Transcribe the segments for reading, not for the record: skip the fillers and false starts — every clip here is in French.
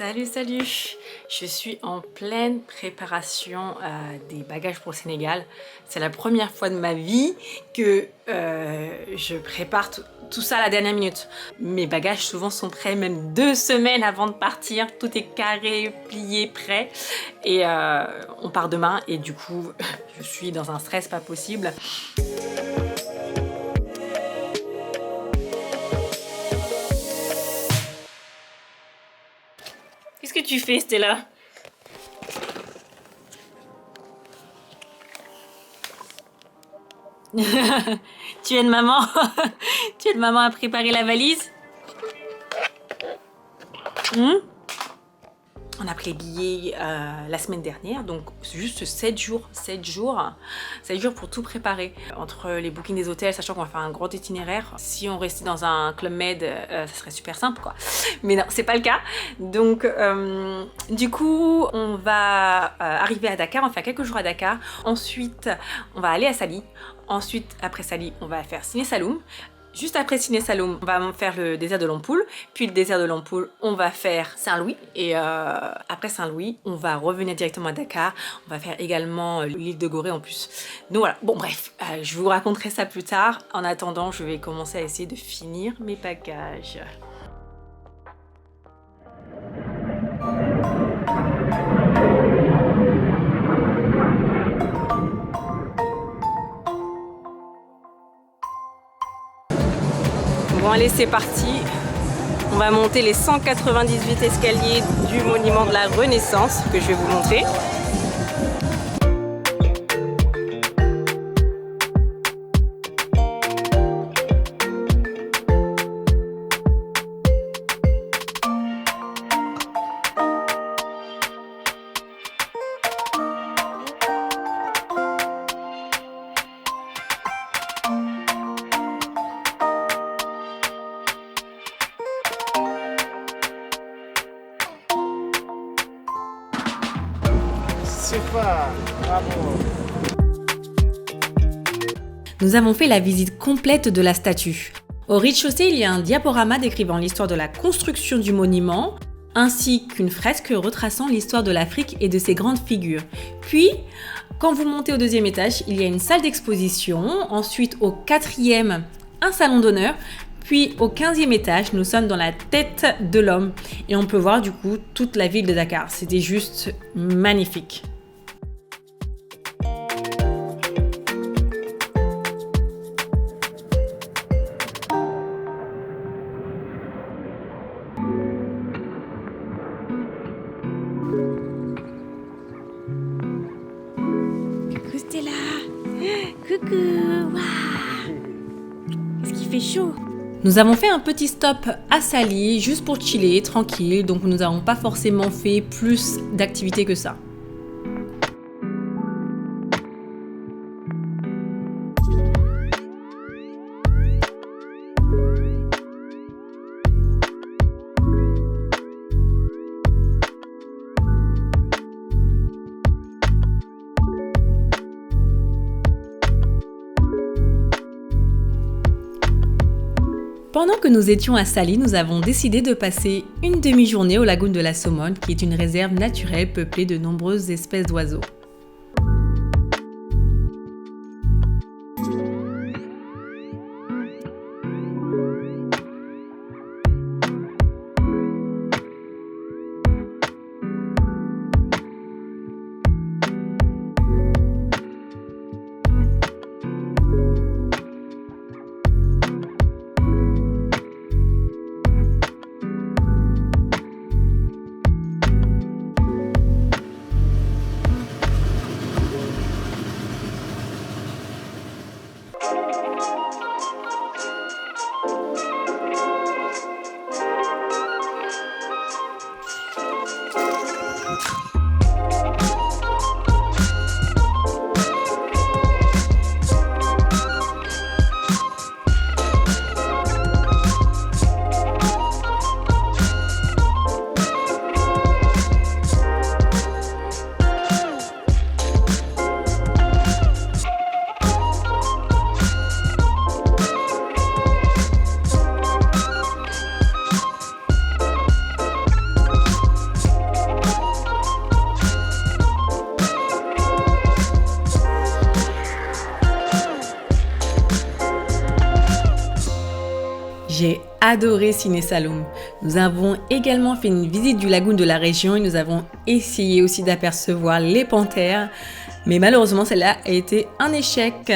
Salut, salut! Je suis en pleine préparation des bagages pour le Sénégal. C'est la première fois de ma vie que je prépare tout ça à la dernière minute. Mes bagages souvent sont prêts même 2 semaines avant de partir. Tout est carré, plié, prêt. Et on part demain et du coup, je suis dans un stress pas possible. Qu'est-ce que tu fais, Stella? Tu aides maman? Tu aides maman à préparer la valise? On a pris les billets la semaine dernière, donc juste 7 jours pour tout préparer. Entre les bookings des hôtels, sachant qu'on va faire un grand itinéraire, si on restait dans un Club Med, ça serait super simple quoi. Mais non, c'est pas le cas. Donc du coup, on va arriver à Dakar, on va faire quelques jours à Dakar. Ensuite, on va aller à Sali. Ensuite, après Sali, on va faire Sine Saloum. Juste après Sine Saloum, on va faire le désert de l'Ampoule. Puis le désert de l'Ampoule, on va faire Saint-Louis. Et après Saint-Louis, on va revenir directement à Dakar. On va faire également l'île de Gorée en plus. Donc voilà, bon bref, je vous raconterai ça plus tard. En attendant, je vais commencer à essayer de finir mes bagages. Bon allez, c'est parti. On va monter les 198 escaliers du monument de la Renaissance que je vais vous montrer. Bravo. Nous avons fait la visite complète de la statue. Au rez-de-chaussée, il y a un diaporama décrivant l'histoire de la construction du monument, ainsi qu'une fresque retraçant l'histoire de l'Afrique et de ses grandes figures. Puis, quand vous montez au 2e étage, il y a une salle d'exposition. Ensuite, au 4e, un salon d'honneur. Puis, au 15e étage, nous sommes dans la tête de l'homme. Et on peut voir du coup toute la ville de Dakar. C'était juste magnifique. Coucou Stella! Coucou! Waouh! Est-ce qu'il fait chaud? Nous avons fait un petit stop à Sali, juste pour chiller, tranquille, donc nous n'avons pas forcément fait plus d'activités que ça. Pendant que nous étions à Sali, nous avons décidé de passer une demi-journée au lagoon de la Somone, qui est une réserve naturelle peuplée de nombreuses espèces d'oiseaux. J'ai adoré Ciné Saloum. Nous avons également fait une visite du lagoon de la région et nous avons essayé aussi d'apercevoir les panthères. Mais malheureusement, celle-là a été un échec.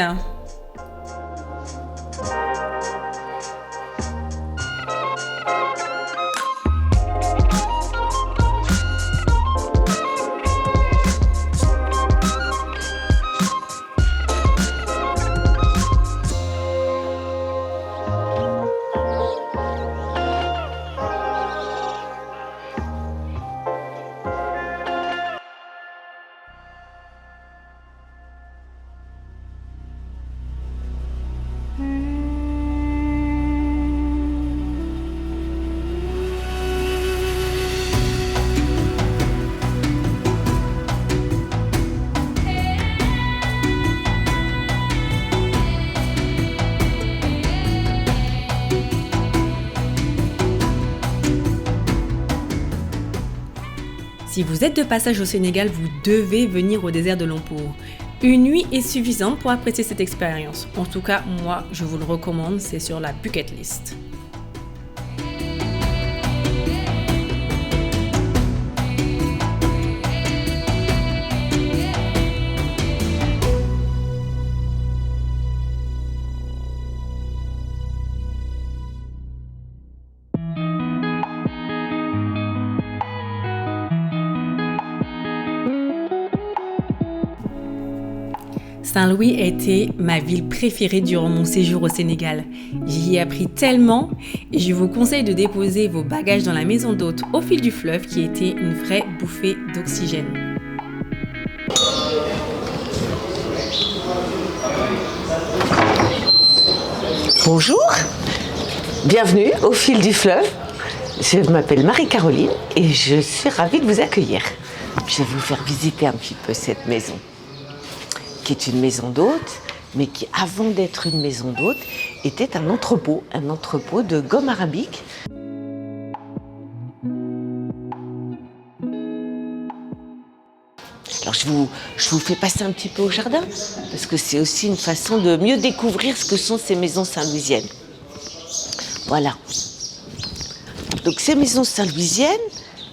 Si vous êtes de passage au Sénégal, vous devez venir au désert de Lompour. Une nuit est suffisante pour apprécier cette expérience. En tout cas, moi, je vous le recommande, c'est sur la bucket list. Saint-Louis a été ma ville préférée durant mon séjour au Sénégal. J'y ai appris tellement et je vous conseille de déposer vos bagages dans la maison d'hôte au fil du fleuve qui était une vraie bouffée d'oxygène. Bonjour, bienvenue au fil du fleuve. Je m'appelle Marie-Caroline et je suis ravie de vous accueillir. Je vais vous faire visiter un petit peu cette maison, qui est une maison d'hôte, mais qui, avant d'être une maison d'hôte, était un entrepôt de gomme arabique. Alors je vous fais passer un petit peu au jardin, parce que c'est aussi une façon de mieux découvrir ce que sont ces maisons saint-louisiennes. Voilà. Donc ces maisons saint-louisiennes,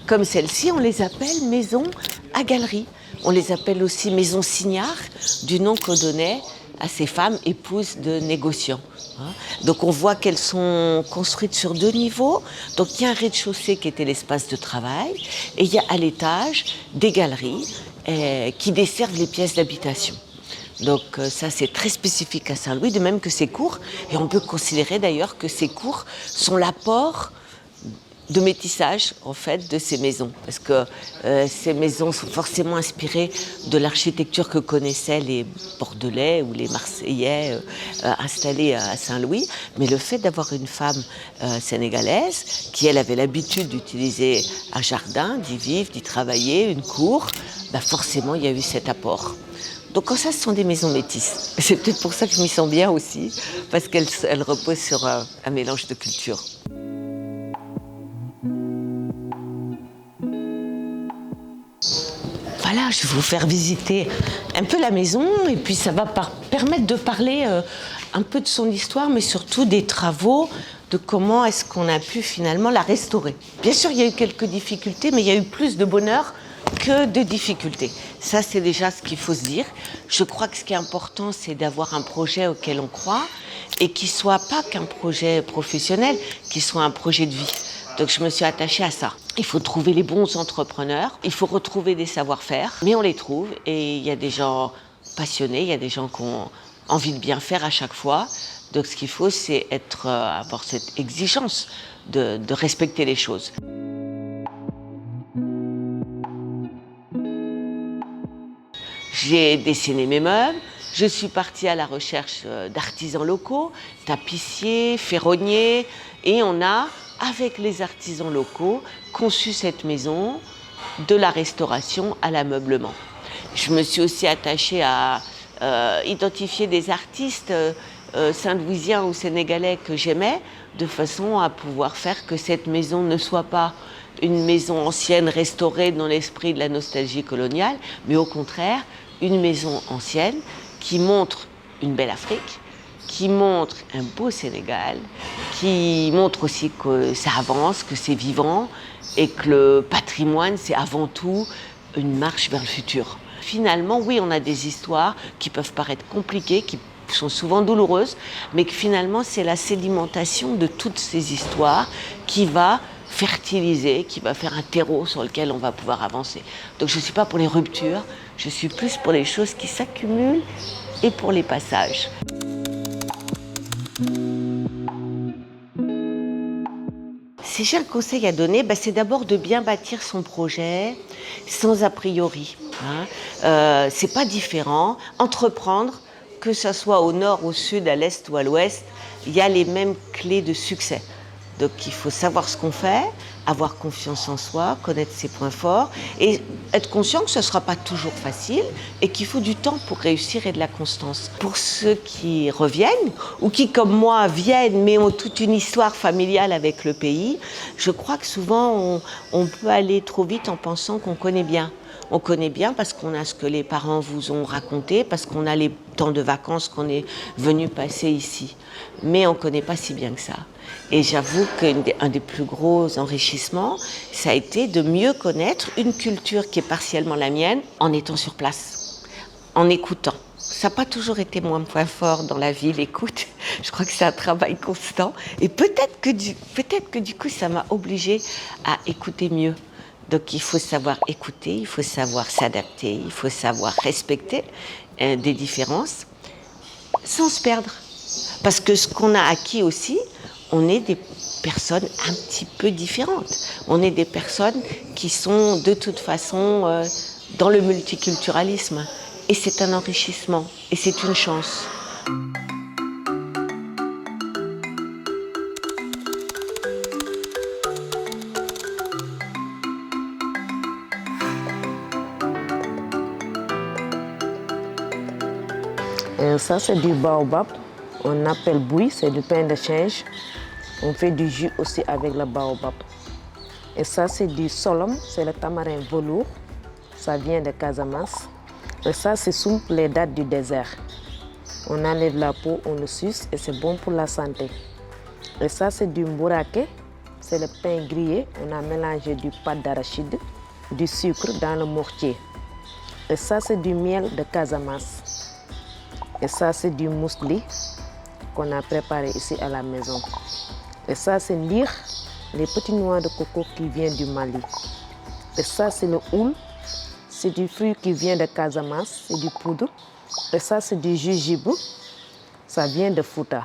comme celle-ci, on les appelle maisons à galeries. On les appelle aussi maisons signares, du nom qu'on donnait à ces femmes épouses de négociants. Donc on voit qu'elles sont construites sur 2 niveaux. Donc il y a un rez-de-chaussée qui était l'espace de travail et il y a à l'étage des galeries qui desservent les pièces d'habitation. Donc ça c'est très spécifique à Saint-Louis, de même que ces cours. Et on peut considérer d'ailleurs que ces cours sont l'apport de métissage en fait de ces maisons, parce que ces maisons sont forcément inspirées de l'architecture que connaissaient les Bordelais ou les Marseillais installés à Saint-Louis, mais le fait d'avoir une femme sénégalaise qui elle avait l'habitude d'utiliser un jardin, d'y vivre, d'y travailler, une cour, bah forcément il y a eu cet apport. Donc ça, ce sont des maisons métisses. C'est peut-être pour ça que je m'y sens bien aussi, parce qu'elles reposent sur un mélange de cultures. Voilà, je vais vous faire visiter un peu la maison et puis ça va permettre de parler un peu de son histoire, mais surtout des travaux, de comment est-ce qu'on a pu finalement la restaurer. Bien sûr, il y a eu quelques difficultés, mais il y a eu plus de bonheur que de difficultés. Ça, c'est déjà ce qu'il faut se dire. Je crois que ce qui est important, c'est d'avoir un projet auquel on croit et qui ne soit pas qu'un projet professionnel, qui soit un projet de vie. Donc je me suis attachée à ça. Il faut trouver les bons entrepreneurs, il faut retrouver des savoir-faire, mais on les trouve et il y a des gens passionnés, il y a des gens qui ont envie de bien faire à chaque fois. Donc ce qu'il faut, c'est avoir cette exigence de respecter les choses. J'ai dessiné mes meubles, je suis partie à la recherche d'artisans locaux, tapissiers, ferronniers, et on a, avec les artisans locaux, conçu cette maison de la restauration à l'ameublement. Je me suis aussi attachée à identifier des artistes saint-louisiens ou sénégalais que j'aimais, de façon à pouvoir faire que cette maison ne soit pas une maison ancienne restaurée dans l'esprit de la nostalgie coloniale, mais au contraire, une maison ancienne qui montre une belle Afrique, qui montre un beau Sénégal, qui montre aussi que ça avance, que c'est vivant et que le patrimoine, c'est avant tout une marche vers le futur. Finalement, oui, on a des histoires qui peuvent paraître compliquées, qui sont souvent douloureuses, mais que finalement, c'est la sédimentation de toutes ces histoires qui va fertiliser, qui va faire un terreau sur lequel on va pouvoir avancer. Donc je ne suis pas pour les ruptures, je suis plus pour les choses qui s'accumulent et pour les passages. Si j'ai un conseil à donner, c'est d'abord de bien bâtir son projet sans a priori. C'est pas différent. Entreprendre, que ce soit au nord, au sud, à l'est ou à l'ouest, il y a les mêmes clés de succès. Donc il faut savoir ce qu'on fait, avoir confiance en soi, connaître ses points forts et être conscient que ce ne sera pas toujours facile et qu'il faut du temps pour réussir et de la constance. Pour ceux qui reviennent ou qui, comme moi, viennent mais ont toute une histoire familiale avec le pays, je crois que souvent on peut aller trop vite en pensant qu'on connaît bien. On connaît bien parce qu'on a ce que les parents vous ont raconté, parce qu'on a les temps de vacances qu'on est venu passer ici. Mais on ne connaît pas si bien que ça. Et j'avoue qu'un des plus gros enrichissements, ça a été de mieux connaître une culture qui est partiellement la mienne en étant sur place, en écoutant. Ça n'a pas toujours été mon point fort dans la vie, l'écoute. Je crois que c'est un travail constant. Et peut-être que du coup, ça m'a obligée à écouter mieux. Donc il faut savoir écouter, il faut savoir s'adapter, il faut savoir respecter des différences sans se perdre. Parce que ce qu'on a acquis aussi, on est des personnes un petit peu différentes. On est des personnes qui sont de toute façon dans le multiculturalisme. Et c'est un enrichissement, et c'est une chance. Ça, c'est du baobab. On appelle bouillie, c'est du pain de change. On fait du jus aussi avec le baobab. Et ça, c'est du solom, c'est le tamarin velours. Ça vient de Casamance. Et ça, c'est sous les dattes du désert. On enlève la peau, on le suce et c'est bon pour la santé. Et ça, c'est du mbouraké. C'est le pain grillé. On a mélangé du pâte d'arachide, du sucre dans le mortier. Et ça, c'est du miel de Casamance. Et ça, c'est du mousli qu'on a préparé ici à la maison. Et ça, c'est l'ir, les petits noix de coco qui viennent du Mali. Et ça, c'est le houle. C'est du fruit qui vient de Casamance, c'est du poudre. Et ça, c'est du jujube. Ça vient de Fouta.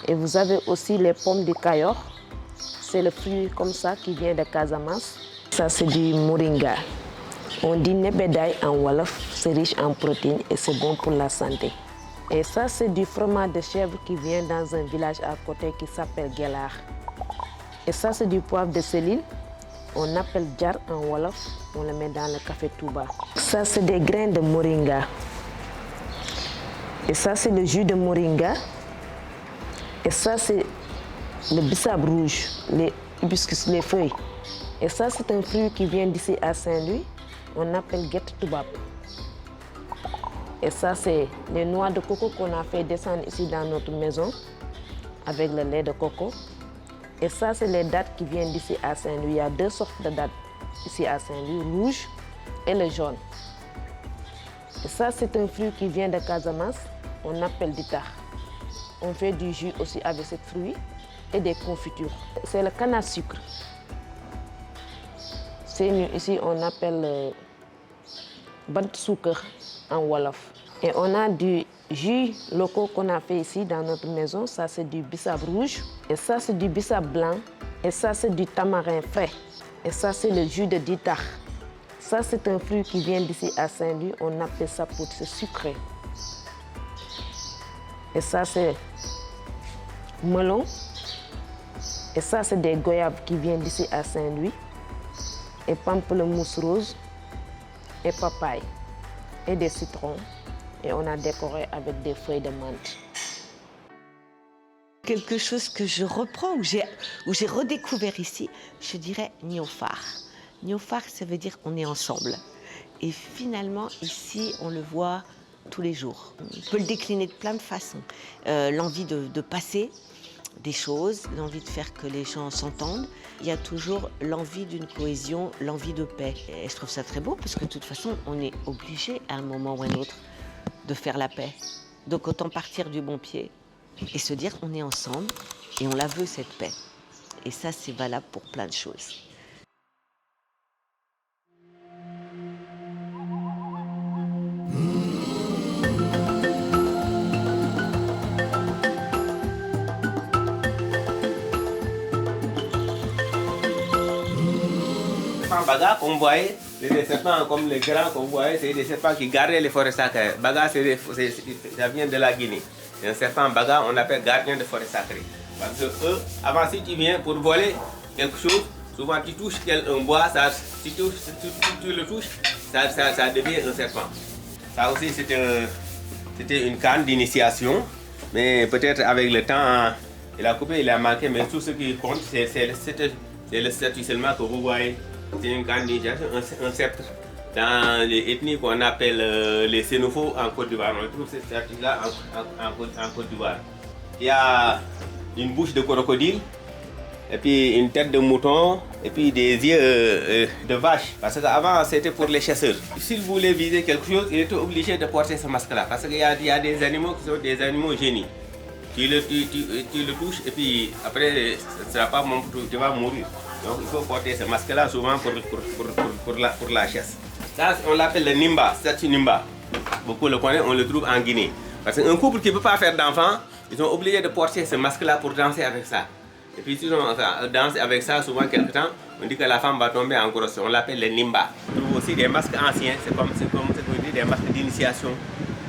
Et vous avez aussi les pommes du Cayor. C'est le fruit comme ça qui vient de Casamance. Ça, c'est du moringa. On dit nebedaï en wolof, c'est riche en protéines et c'est bon pour la santé. Et ça, c'est du fromage de chèvre qui vient dans un village à côté qui s'appelle Guellar. Et ça, c'est du poivre de Céline. On appelle jar en wolof. On le met dans le café Touba. Ça, c'est des grains de moringa. Et ça, c'est le jus de moringa. Et ça, c'est le bissap rouge, les hibiscus, les feuilles. Et ça, c'est un fruit qui vient d'ici à Saint-Louis. On appelle guet toubab. Et ça, c'est les noix de coco qu'on a fait descendre ici dans notre maison avec le lait de coco. Et ça, c'est les dattes qui viennent d'ici à Saint-Louis. Il y a deux sortes de dattes ici à Saint-Louis, rouge et le jaune. Et ça, c'est un fruit qui vient de Casamance. On appelle du tar. On fait du jus aussi avec ce fruit et des confitures. C'est le canne à sucre. Ici, on appelle bant sucre en wolof. Et on a du jus local qu'on a fait ici dans notre maison. Ça, c'est du bissap rouge. Et ça, c'est du bissap blanc. Et ça, c'est du tamarin frais. Et ça, c'est le jus de ditar. Ça, c'est un fruit qui vient d'ici à Saint-Louis. On appelle ça poudre, c'est sucré. Et ça, c'est melon. Et ça, c'est des goyaves qui viennent d'ici à Saint-Louis. Et pamplemousse rose. Et papaye. Et des citrons. Et on a décoré avec des feuilles de menthe. Quelque chose que je reprends, où j'ai redécouvert ici, je dirais Niofar. Niofar, ça veut dire on est ensemble. Et finalement, ici, on le voit tous les jours. On peut le décliner de plein de façons. L'envie de passer des choses, l'envie de faire que les gens s'entendent. Il y a toujours l'envie d'une cohésion, l'envie de paix. Et je trouve ça très beau parce que de toute façon, on est obligé à un moment ou à un autre de faire la paix. Donc autant partir du bon pied et se dire on est ensemble et on la veut cette paix. Et ça, c'est valable pour plein de choses. Baga, comme vous voyez, c'est des serpents comme les grands que vous voyez, c'est des serpents qui gardaient les forêts sacrées. Baga, ça vient de la Guinée. C'est un serpent baga, on appelle gardien de forêt sacrée. Parce que eux, avant, si tu viens pour voler quelque chose, souvent tu touches un bois, si tu le touches, ça devient un serpent. Ça aussi, c'était une canne d'initiation, mais peut-être avec le temps, il a coupé, il a manqué, mais tout ce qui compte, c'est le statut seulement que vous voyez. C'est une canne d'initiation, un sceptre. Dans les ethnies qu'on appelle les Sénoufos en Côte d'Ivoire, on trouve ce statut-là en Côte d'Ivoire. Il y a une bouche de crocodile, et puis une tête de mouton, et puis des yeux de vache. Parce qu'avant, c'était pour les chasseurs. S'il voulait viser quelque chose, il était obligé de porter ce masque-là. Parce qu'il y a des animaux qui sont des animaux génies. Tu le touches, et puis après, tu vas mourir. Donc il faut porter ce masque-là souvent pour la chasse. Ça, on l'appelle le Nimba, statue Nimba. Beaucoup le connaissent, on le trouve en Guinée. Parce qu'un couple qui ne peut pas faire d'enfants, ils sont obligés de porter ce masque-là pour danser avec ça. Et puis si on danse avec ça, souvent quelque temps, on dit que la femme va tomber en grosse. On l'appelle le Nimba. On trouve aussi des masques anciens, c'est comme ce qu'on dit, des masques d'initiation.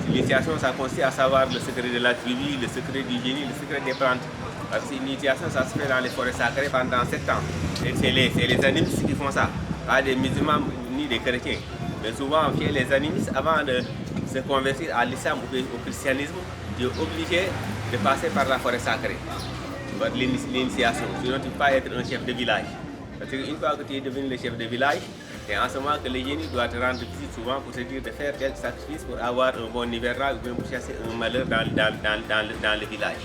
L'initiation, ça consiste à savoir le secret de la tribu, le secret du génie, le secret des plantes. Parce que l'initiation, ça se fait dans les forêts sacrées pendant 7 ans. Et c'est les animistes qui font ça, pas des musulmans ni des chrétiens. Mais souvent, les animistes, avant de se convertir à l'islam ou au christianisme, tu es obligé de passer par la forêt sacrée, par l'initiation. Sinon, tu ne peux pas être un chef de village. Parce qu'une fois que tu es devenu le chef de village, c'est en ce moment que le génie doit te rendre visite souvent pour te dire de faire tel sacrifice pour avoir un bon hivernage ou bien pour chasser un malheur dans le village.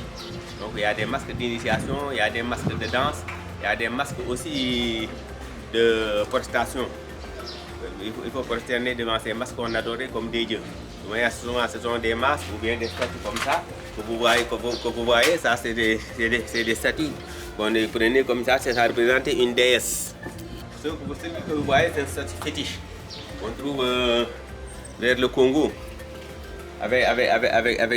Donc il y a des masques d'initiation, il y a des masques de danse, il y a des masques aussi de prestation. Il faut prosterner devant ces masques qu'on adorait comme des dieux. Souvent, ce sont des masques ou bien des statues comme ça que vous voyez. Ça, c'est des statues qu'on prenait comme ça représente une déesse. Celui que vous voyez, c'est un statue fétiche qu'on trouve vers le Congo avec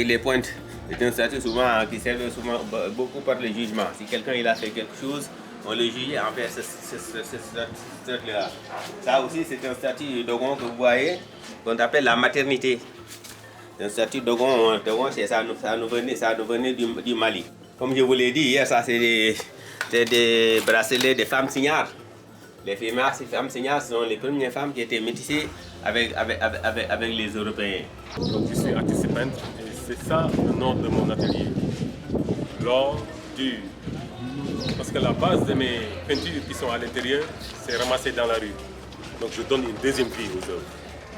les pointes. C'est un statut souvent qui sert souvent beaucoup par le jugement. Si quelqu'un il a fait quelque chose, on le juge envers ce statut-là. Ça aussi, c'est un statut Dogon que vous voyez, qu'on appelle la maternité. C'est un statut Dogon, ça nous venait du Mali. Comme je vous l'ai dit hier, ça c'est des bracelets de femmes signards. Les femmes signards sont les premières femmes qui étaient métissées avec les Européens. Donc je suis artiste peintre et c'est ça le nom de mon atelier. L'or dur. Parce que la base de mes peintures qui sont à l'intérieur, c'est ramassé dans la rue. Donc je donne une deuxième vie aux œuvres.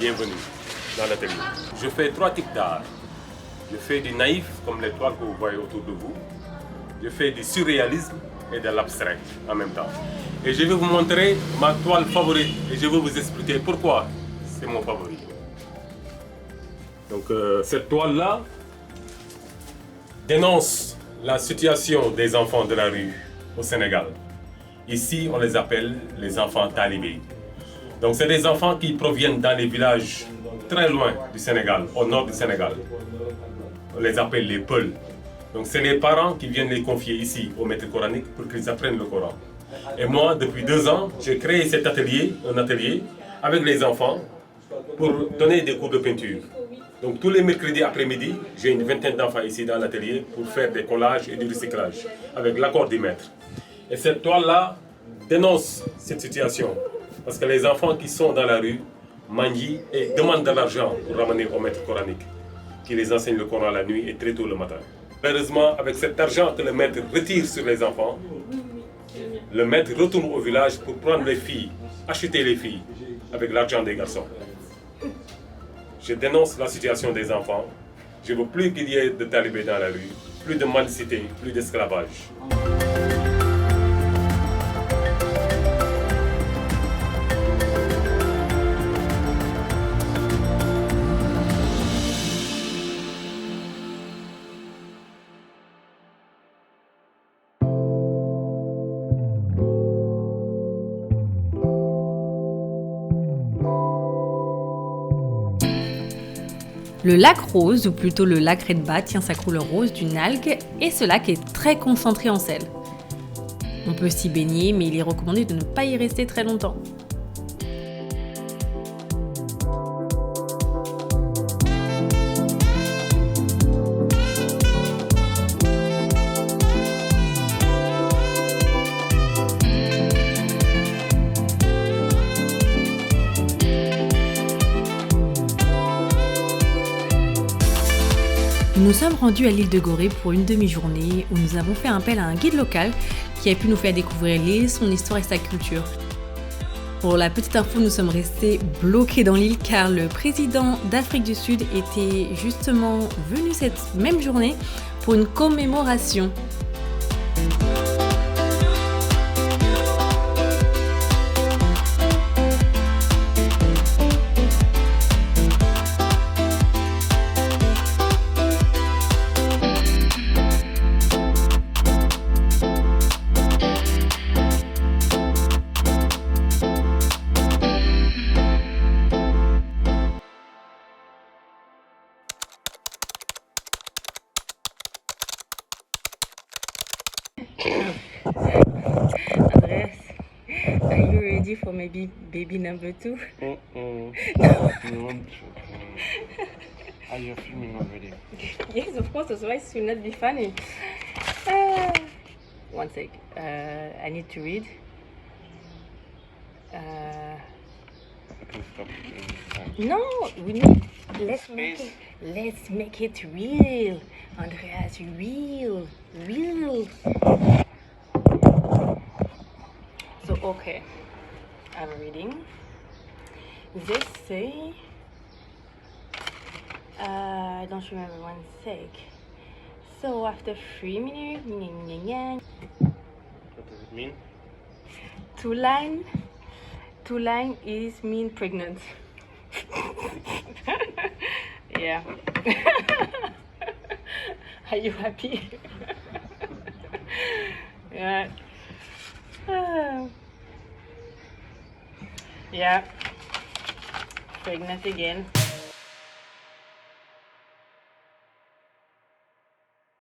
Bienvenue dans l'atelier. Je fais 3 types d'art. Je fais du naïf, comme les toiles que vous voyez autour de vous. Je fais du surréalisme et de l'abstrait en même temps. Et je vais vous montrer ma toile favorite et je vais vous expliquer pourquoi c'est mon favori. Donc cette toile-là dénonce la situation des enfants de la rue au Sénégal. Ici, on les appelle les enfants talibés. Donc c'est des enfants qui proviennent dans les villages très loin du Sénégal, au nord du Sénégal. On les appelle les Peuls. Donc c'est les parents qui viennent les confier ici au maître coranique pour qu'ils apprennent le Coran. Et moi, depuis 2 ans, j'ai créé cet atelier, un atelier avec les enfants pour donner des cours de peinture. Donc tous les mercredis après-midi, j'ai une vingtaine d'enfants ici dans l'atelier pour faire des collages et du recyclage avec l'accord du maître. Et cette toile-là dénonce cette situation parce que les enfants qui sont dans la rue mangent et demandent de l'argent pour ramener au maître coranique qui les enseigne le Coran la nuit et très tôt le matin. Malheureusement, avec cet argent que le maître retire sur les enfants, le maître retourne au village pour prendre les filles, acheter les filles avec l'argent des garçons. Je dénonce la situation des enfants. Je ne veux plus qu'il y ait de talibés dans la rue, plus de mendicité, plus d'esclavage. Le lac Rose, ou plutôt le lac Redba, tient sa couleur rose d'une algue et ce lac est très concentré en sel. On peut s'y baigner, mais il est recommandé de ne pas y rester très longtemps. Nous sommes rendus à l'île de Gorée pour une demi-journée où nous avons fait appel à un guide local qui a pu nous faire découvrir l'île, son histoire et sa culture. Pour la petite info, nous sommes restés bloqués dans l'île car le président d'Afrique du Sud était justement venu cette même journée pour une commémoration. Andreas, are you ready for maybe baby number 2? Are you filming already? Yes, of course, otherwise it will not be funny. One sec, I need to read. Okay, stop. No, we need, let's make it real. Andreas, real. So, okay, I'm reading. They say, I don't remember, one sec. So after 3 minutes, What does it mean? two line is mean pregnant. Yeah. Are you happy? Yeah. Yeah. Pregnant again.